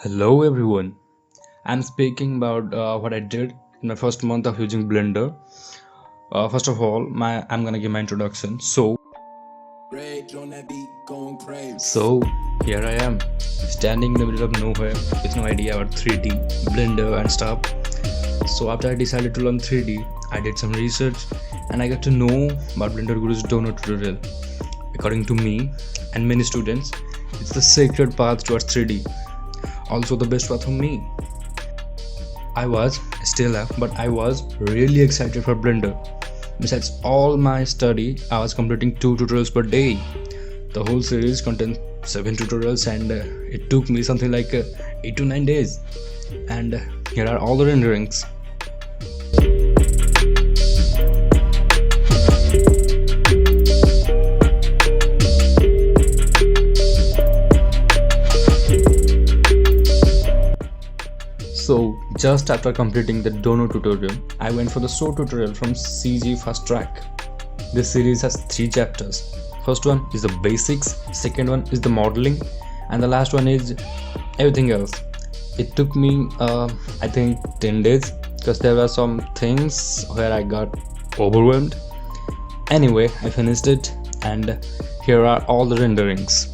Hello everyone. I'm speaking about what I did in my first month of using Blender. First of all, I'm gonna give my introduction. So here I am, standing in the middle of nowhere with no idea about 3D, Blender and stuff. So after I decided to learn 3D, I did some research and I got to know about Blender Guru's donor tutorial. According to me and many students, it's the sacred path towards 3D. Also the best path for me. I was really excited for Blender. Besides all my study, I was completing 2 tutorials per day. The whole series contains 7 tutorials and it took me something like 8 to 9 days. And here are all the renderings. So just after completing the Dono tutorial, I went for the SO tutorial from CG Fast Track. This series has 3 chapters. First one is the basics, second one is the modeling, and the last one is everything else. It took me I think 10 days because there were some things where I got overwhelmed. Anyway, I finished it and here are all the renderings.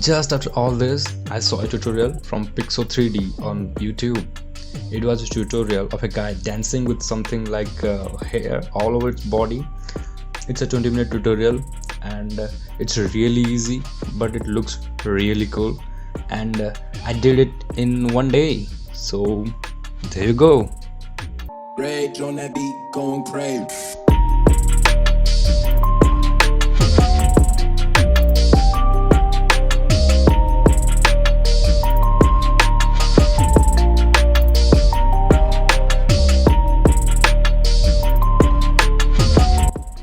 Just after all this, I saw a tutorial from Pixo 3D on YouTube. It was a tutorial of a guy dancing with something like hair all over its body. It's a 20-minute tutorial and it's really easy, but it looks really cool. And I did it in one day. So there you go. Rage on that beat, going crazy.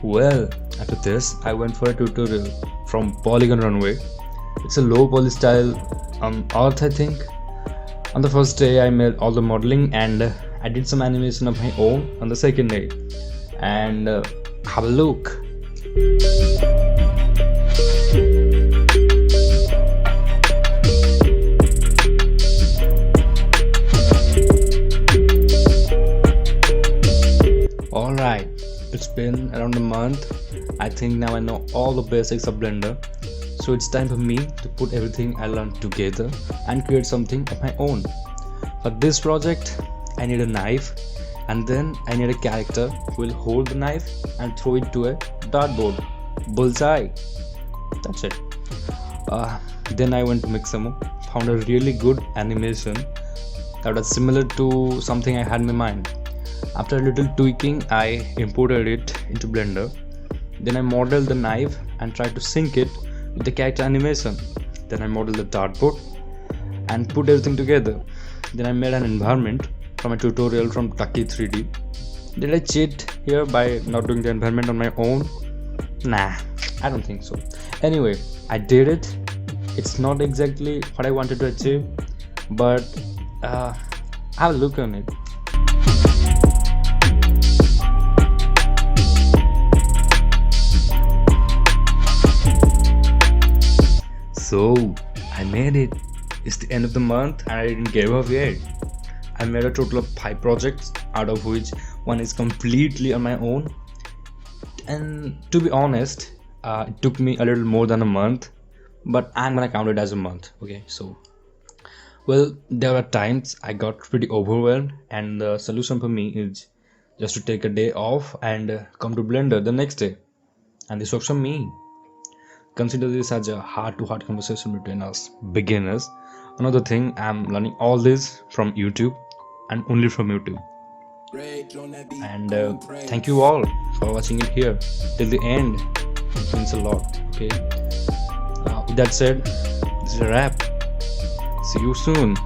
Well, after this, I went for a tutorial from Polygon Runway. It's a low poly style on Earth, I think. On the first day, I made all the modeling and I did some animation of my own on the second day. And have a look. Alright. It's been around a month. I think now I know all the basics of Blender. So it's time for me to put everything I learned together and create something of my own. For this project, I need a knife and then I need a character who will hold the knife and throw it to a dartboard. Bullseye. That's it. Then I went to Mixamo, found a really good animation that was similar to something I had in my mind. After a little tweaking, I imported it into Blender. Then I modeled the knife and tried to sync it with the character animation. Then I modeled the dartboard and put everything together. Then I made an environment from a tutorial from Tucky 3D. Did I cheat here by not doing the environment on my own? Nah, I don't think so. Anyway, I did it. It's not exactly what I wanted to achieve, but have a look on it. So I made it. It's the end of the month and I didn't give up yet. I made a total of 5 projects, out of which one is completely on my own. And to be honest, it took me a little more than a month, but I'm gonna count it as a month. Okay, so well, there were times I got pretty overwhelmed and the solution for me is just to take a day off and come to Blender the next day. And this works for me. Consider this as a heart-to-heart conversation between us beginners. Another thing, I'm learning all this from YouTube and only from YouTube. And thank you all for watching it here till the end. It means a lot. Okay. With that said, this is a wrap. See you soon.